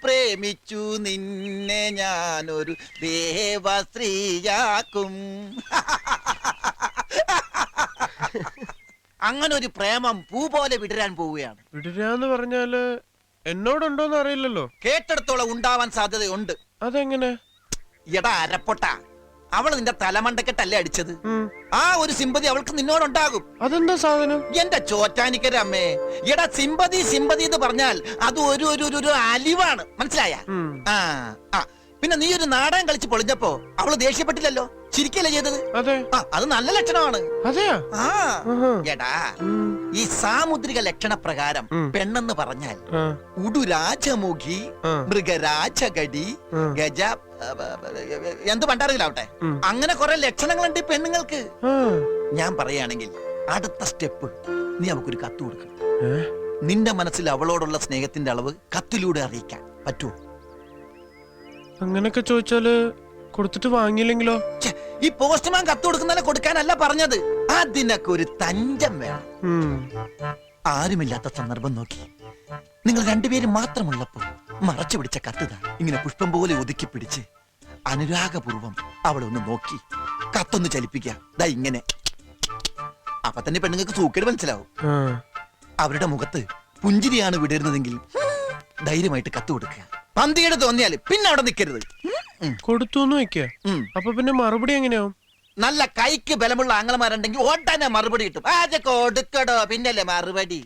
പ്രേമിച്ചു നിന്നെ ഞാനൊരു ദേവസ്ത്രീയാക്കും. അങ്ങനെ ഒരു പ്രേമം പൂ പോലെ വിടരാൻ പോവുകയാണ്. വിടരാന്ന് പറഞ്ഞാല് എന്നോടുണ്ടോന്ന് അറിയില്ലല്ലോ. കേട്ടെടുത്തോളം ഉണ്ടാവാൻ സാധ്യതയുണ്ട്. അതെങ്ങനെ? എടാ അരപ്പൊട്ട, അവള് നിന്റെ തലമണ്ടക്കെട്ടല്ലേ അടിച്ചത്. ആ ഒരു സിമ്പതി അവൾക്ക് നിന്നോടുണ്ടാകും. അതെന്താ സാധനം? എന്റെ ചോറ്റാനിക്കര അമ്മേ, എടാ സിമ്പതി എന്ന് പറഞ്ഞാൽ അത് ഒരു അലിവാണ്, മനസ്സിലായ? പിന്നെ നീ ഒരു നാടകം കളിച്ച് പൊളിഞ്ഞപ്പോ അവള് ദേഷ്യപ്പെട്ടില്ലല്ലോ, ചിരിക്കല്ലേ ചെയ്തത്? അത് നല്ല ലക്ഷണമാണ്. എടാ ഈ സാമുദ്രിക ലക്ഷണ പ്രകാരം പെണ്ണെന്ന് പറഞ്ഞാൽ ഉടുരാജമുഖി, മൃഗരാജഗടി, ഗജ എന്ത് പണ്ടറിയില്ലാവട്ടെ, അങ്ങനെ കുറെ ലക്ഷണങ്ങളുണ്ട് ഈ പെണ്ണുങ്ങൾക്ക്. ഞാൻ പറയുകയാണെങ്കിൽ അടുത്ത സ്റ്റെപ്പ് നീ അവക്കൊരു കത്ത് കൊടുക്കണം. നിന്റെ മനസ്സിൽ അവളോടുള്ള സ്നേഹത്തിന്റെ അളവ് കത്തിലൂടെ അറിയിക്കാൻ പറ്റുമോ? അങ്ങനൊക്കെ ചോദിച്ചാല് കൊടുത്തിട്ട് വാങ്ങിയില്ലെങ്കിലോ? ഈ പോസ്റ്റ്മാൻ കത്ത് കൊടുക്കുന്നതിനെ കൊടുക്കാനല്ല പറഞ്ഞത്, അതിനൊക്കെ ഒരു തഞ്ചം വേണം. ആരുമില്ലാത്ത സന്ദർഭം നോക്കി നിങ്ങൾ രണ്ടുപേരും മാത്രമുള്ളപ്പോ മറച്ചു പിടിച്ച കത്തുതാ ഇങ്ങനെ പുഷ്പം പോലെ ഒതുക്കി പിടിച്ച് അനുരാഗപൂർവം അവളെ ഒന്ന് നോക്കി കത്തൊന്ന് ചലിപ്പിക്കുക. ദാ ഇങ്ങനെ. അപ്പൊ തന്നെ പെണ്ണുങ്ങൾക്ക് സൂക്കേട് മനസ്സിലാവും. അവരുടെ മുഖത്ത് പുഞ്ചിരിയാണ് വിടരുന്നതെങ്കിൽ ധൈര്യമായിട്ട് കത്ത് കൊടുക്കുക. പന്തികേട് തോന്നിയാല് പിന്നെ അവിടെ നിൽക്കരുത്. കൊടുത്തു വെക്കുക. അപ്പൊ പിന്നെ മറുപടി എങ്ങനെയാവും? നല്ല കൈക്ക് ബലമുള്ള ആംഗലമാരുണ്ടെങ്കിൽ ഓട്ടാനെ മറുപടി കിട്ടും. അത് കൊടുക്കടോ, പിന്നല്ലേ മറുപടി.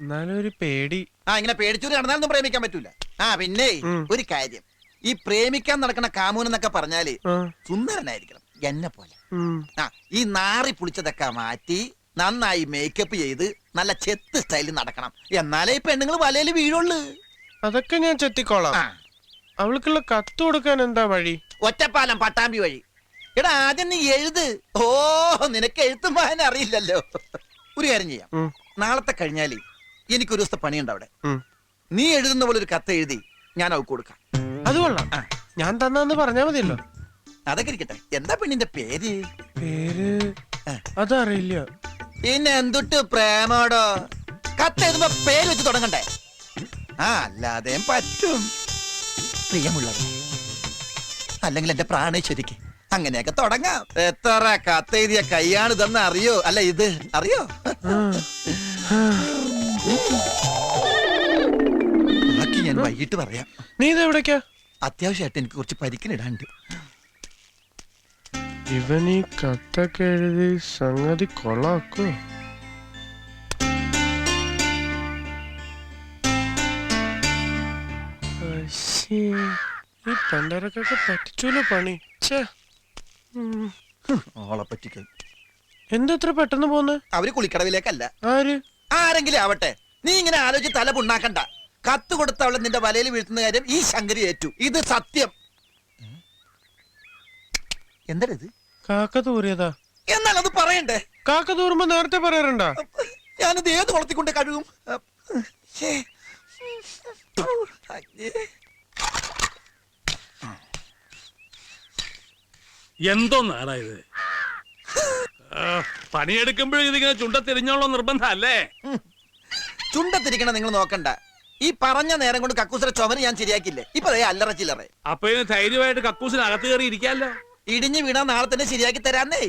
എന്നാലും ഒരു പേടി. ഇങ്ങനെ പേടിച്ചൂര് നടന്നാലൊന്നും പ്രേമിക്കാൻ പറ്റൂല. പിന്നെ ഒരു കാര്യം, ഈ പ്രേമിക്കാൻ നടക്കുന്ന കാമൂൻ എന്നൊക്കെ പറഞ്ഞാല് സുന്ദരനായിരിക്കണം, എന്നെ പോലെ. ഈ നാറി പുളിച്ചതൊക്കെ മാറ്റി നന്നായി മേക്കപ്പ് ചെയ്ത് നല്ല ചെത്ത് സ്റ്റൈലിൽ നടക്കണം. എന്നാലേ ഈ പെണ്ണുങ്ങൾ വലയിൽ വീഴുള്ളൂ. അതൊക്കെ ഞാൻ ചെത്തിക്കോളാം. അവൾക്കുള്ള കത്ത് കൊടുക്കാൻ എന്താ വഴി? ഒറ്റപ്പാലം പട്ടാമ്പി വഴി. എടാ ആദ്യം നീ എഴുത്. നിനക്ക് എഴുത്തും വായന അറിയില്ലല്ലോ. ഒരു കാര്യം ചെയ്യാം, നാളത്തെ കഴിഞ്ഞാല് എനിക്കൊരു ദിവസത്തെ പണിയുണ്ട് അവിടെ. നീ എഴുതുന്ന പോലെ ഒരു കത്ത് എഴുതി ഞാൻ അവൾക്ക് കൊടുക്കാം. അത് കൊള്ളാം. ഞാൻ തന്നാന്ന് പറഞ്ഞാ മതിയല്ലോ. അതൊക്കെ ഇരിക്കട്ടെ, എന്താ പെണ്ണിന്റെ പേര്? അതറിയില്ല. പിന്നെ എന്തുട്ട് പ്രേമോടോ? കത്ത് എഴുതുമ്പോ പേര് വെച്ച് തുടങ്ങണ്ടേ? അല്ലാതെയും പറ്റും. പ്രിയമുള്ളത്, അല്ലെങ്കിൽ എന്റെ പ്രാണേശ്വരിക്ക്, അങ്ങനെയൊക്കെ തുടങ്ങാം. എത്ര കത്തെഴുതിയ കൈയാണ് ഇതെന്ന് അറിയോ? അല്ല ഇത് അറിയോ? ബാക്കി ഞാൻ വൈകിട്ട് പറയാം. നീ ഇത് എവിടേക്കാ? അത്യാവശ്യമായിട്ട് എനിക്ക് കുറച്ച് പരിക്കിനിടാണ്ട്. ഇവനീ കത്തൊക്കെ എഴുതി സംഗതി കൊള്ളാക്കോ? ഈ പണ്ടരക്കൊക്കെ പറ്റിച്ചൂലോ പണി. ഓളെ പറ്റിക്കൽ എന്തത്ര പെട്ടെന്ന് പോന്ന്? അവര് കുളിക്കടവിലേക്കല്ല. ആര്? ആരെങ്കിലും ആവട്ടെ, നീ ഇങ്ങനെ ആലോചിച്ച് തല പുണ്ണാക്കണ്ട. കത്ത് കൊടുത്ത അവളെ നിന്റെ വലയിൽ വീഴ്ത്തുന്ന കാര്യം ഈ ശങ്കരി ഏറ്റു. ഇത് സത്യം. എന്താ ഇത്? കാക്ക തൂറിയതാ. എന്നാൽ അത് പറയണ്ടേ? കാക്ക തൂറുമ്പോ നേരത്തെ പറയാറുണ്ടാ? ഞാനത് ഏത് കുളത്തിക്കൊണ്ട് കഴുകും? എന്തോന്നാടാ ഇത്? പണിയെടുക്കുമ്പോഴും ഇതിങ്ങനെ ചുണ്ടത്തിരിഞ്ഞോളോ നിർബന്ധം അല്ലേ? ചുണ്ടത്തിരിക്കണ നിങ്ങൾ നോക്കണ്ട. ഈ പറഞ്ഞ നേരം കൊണ്ട് കക്കൂസിലെ ചുമര് ഞാൻ ശരിയാക്കില്ലേ? ഇപ്പൊ അല്ലറ ചില്ലറേ. അപ്പൊ ഇതിന് ധൈര്യമായിട്ട് കക്കൂസിനകത്ത് കയറി ഇരിക്കാല്ലോ. ഇടിഞ്ഞു വീണാ നാളെ തന്നെ ശരിയാക്കി തരാന്നേ.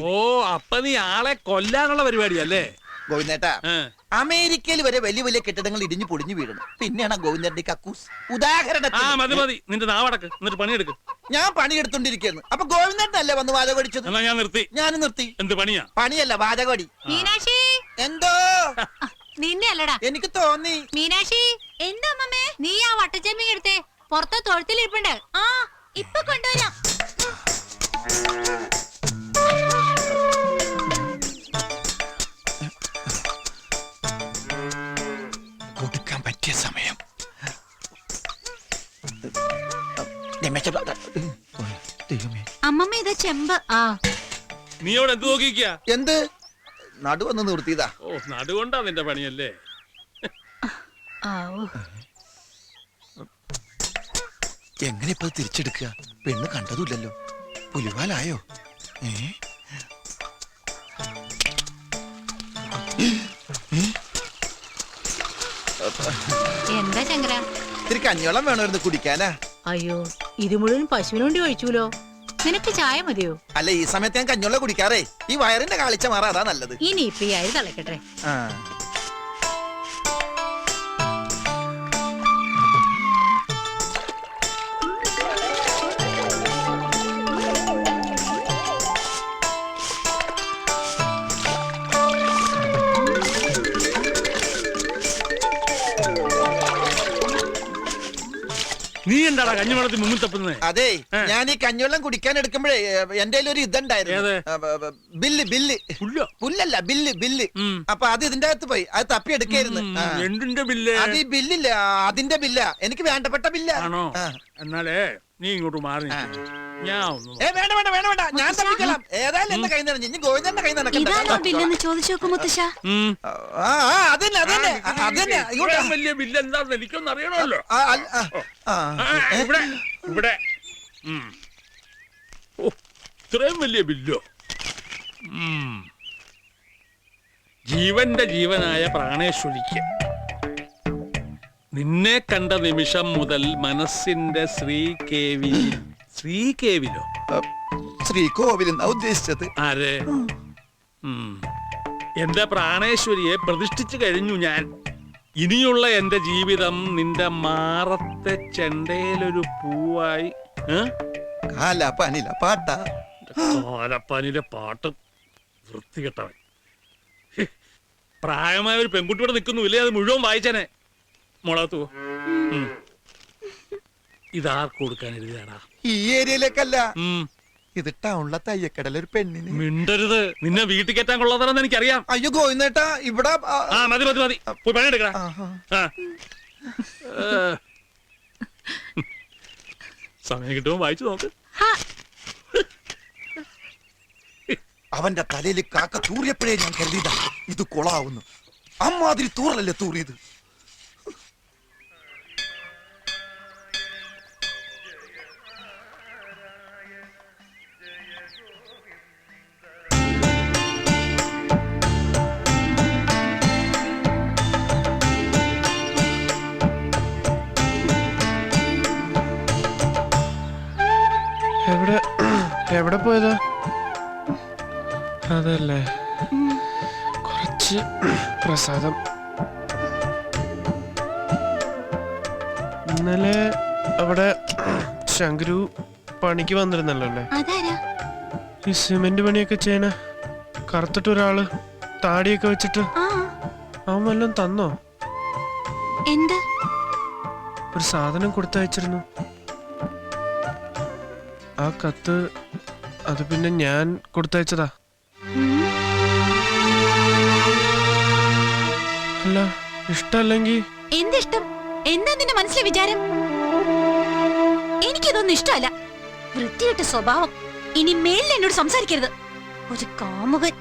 അപ്പൊ നീ ആളെ കൊല്ലാനുള്ള പരിപാടിയല്ലേ ഗോവിന്ദേട്ടാ? അമേരിക്കയിൽ വരെ വലിയ വലിയ കെട്ടിടങ്ങൾ ഇടിഞ്ഞു പൊടിഞ്ഞു വീഴണം. പിന്നെയാണ് ഗോവിന്ദന്റെ കക്കൂസ്. ഉദാഹരണത്തിന് മതി എന്നിട്ട് നാവടക്ക്, എന്നിട്ട് പണിയെടുക്ക്. ഞാൻ പണിയെടുത്തോണ്ടിരിക്കുന്നു. അപ്പൊ ഗോവിന്ദനല്ലേ വന്ന് വാചകടിച്ചത്? ഞാൻ നിർത്തി. ഞാനും നിർത്തി. എന്ത് പണിയാ? പണിയല്ല, വാചകടി. മീനാക്ഷി, എന്തോ? നിന്നെ അല്ലടാ, എനിക്ക് തോന്നി. മീനാക്ഷി, എന്താ അമ്മേ? നീ ആ വട്ടച്ചെമ്മീൻ എടുത്തേ, പുറത്തെ തൊഴുത്തിലിരിപ്പുണ്ട്. ഇപ്പൊ കൊണ്ടുവരാം. കൊടുക്കാൻ പറ്റിയ സമയം. അമ്മമ്മ ഇതാ ചെമ്പ്. നീ അവിടെ എന്ത് നോക്കിക്കാ? എന്ത് നടുവന്ന് നിർത്തിയതാ? നടുകൊണ്ടാ നിന്റെ പണിയല്ലേ? എങ്ങനെ ഇപ്പൊ തിരിച്ചെടുക്കുക? പെണ്ണ് കണ്ടതുമില്ലല്ലോ. പുലിവാലായോ? എന്താ ശങ്കര? ഇത്തിരി കഞ്ഞിവെള്ളം വേണമായിരുന്നു കുടിക്കാനാ. അയ്യോ ഇത് മുഴുവൻ പശുവിന് വേണ്ടി കഴിച്ചൂലോ. നിനക്ക് ചായ മതിയോ? അല്ല, ഈ സമയത്ത് ഞാൻ കഞ്ഞിവെള്ളം കുടിക്കാറേ. ഈ വയറിന്റെ കാളിച്ച മാറാ, അതാ നല്ലത്. ഇനി ഇപ്പൊ ഈ അരി തളക്കട്ടെ. ആ. നീ എന്താടാ കഞ്ഞിവെള്ളത്തിൽ മുങ്ങി തപ്പുന്നേ? അതെ, ഞാൻ ഈ കഞ്ഞിവെള്ളം കുടിക്കാൻ എടുക്കുമ്പോഴേ എന്റെ ഒരു ഇതുണ്ടായിരുന്നു. ബില്ല് പുല്ലല്ല, ബില്ല്. അപ്പൊ അത് ഇതിന്റെ അകത്ത് പോയി, അത് തപ്പി എടുക്കായിരുന്നു. എന്തിന്റെ ബില്ല്? അത് ഈ ബില്ലില്ല, അതിന്റെ ബില്ല, എനിക്ക് വേണ്ടപ്പെട്ട ബില്ല. എന്നാലേ നീ ഇങ്ങോട്ട് മാറി ഞാൻ വേണ്ട, ഞാൻ തപ്പിக்கலாம். ഏതായാലും എന്റെ കൈ നിറഞ്ഞു, ഇനി ഗോവിന്ദന്റെ കൈ ഇതാണോ ബില്ലെന്ന് ചോദിച്ചു നോക്കും മുത്തശ്ശ. അതന്നെ വലിയ ബില്ല് എന്താന്ന് എനിക്കൊന്നും അറിയണമല്ലോ. ഇവിടെ ഇത്രയും വലിയ ബില്ലോ. ജീവന്റെ ജീവനായ പ്രാണേശ്വരിക്ക് നിന്നെ കണ്ട നിമിഷം മുതൽ മനസ്സിന്റെ ശ്രീകേവിലോ ശ്രീകോവിലെന്നാ ഉദ്ദേശിച്ചത്. ആരെ? എന്റെ പ്രാണേശ്വരിയെ പ്രതിഷ്ഠിച്ചു കഴിഞ്ഞു ഞാൻ. ഇനിയുള്ള എന്റെ ജീവിതം നിന്റെ മാറത്തെ ചെണ്ടയിലൊരു പൂവായി. കാലപ്പാനിലെ പാട്ട് വൃത്തികെട്ടവൻ. പ്രായമായ ഒരു പെൺകുട്ടിയോടെ നിൽക്കുന്നു ഇല്ലേ, അത് മുഴുവൻ വായിച്ചനെ. മുളകത്തു ഇതാർക്ക് കൊടുക്കാൻ എഴുതിയാടാ? ഈ ഏരിയയിലേക്കല്ല, ഇത് ടൗണിലെ തയ്യക്കടല ഒരു പെണ്ണിന്. മിണ്ടരുത്, നിന്നെ വീട്ടിൽ കയറ്റാൻ കൊള്ളാതാണെന്ന് എനിക്കറിയാം. അയ്യോ ഗോവിന്ദേട്ടാ, ഇവിടെ മതി പോയി പണിയെടുക്കടാ. സമയം കിട്ടുമ്പോ വായിച്ചു നോക്ക്. അവന്റെ തലയിൽ കാക്ക തൂറിയപ്പോഴേ ഞാൻ കരുതിയതാ ഇത് കൊളാവുന്നു. അമ്മാതിരി തൂറലല്ലേ തൂറിയത്. എവിടെ പോയതാ? അതല്ലേ, കുറച്ച് പ്രസാദം. ഇന്നലെ അവിടെ ശങ്കരു പണിക്ക് വന്നിരുന്നല്ലോ അല്ലേ? ഈ സിമെന്റ് പണിയൊക്കെ ചെയ്യണ കറുത്തിട്ട് ഒരാള് താടിയൊക്കെ വെച്ചിട്ട്. അവൻ വല്ലതും തന്നോ? എന്ത്? ഒരു സാധനം കൊടുത്തയച്ചിരുന്നു. ആ കത്ത് അത് പിന്നെ ഞാൻ കൊടുത്തയച്ചതാ. അല്ല, ഇഷ്ടല്ലെങ്കിൽ എന്തിഷ്ടം? എന്താ നിന്റെ മനസ്സിലെ വിചാരം? എനിക്കിതൊന്നും ഇഷ്ടമല്ല. വൃത്തികെട്ട സ്വഭാവം. ഇനി മേലിൽ എന്നോട് സംസാരിക്കരുത്. ഒരു കാമുകൻ.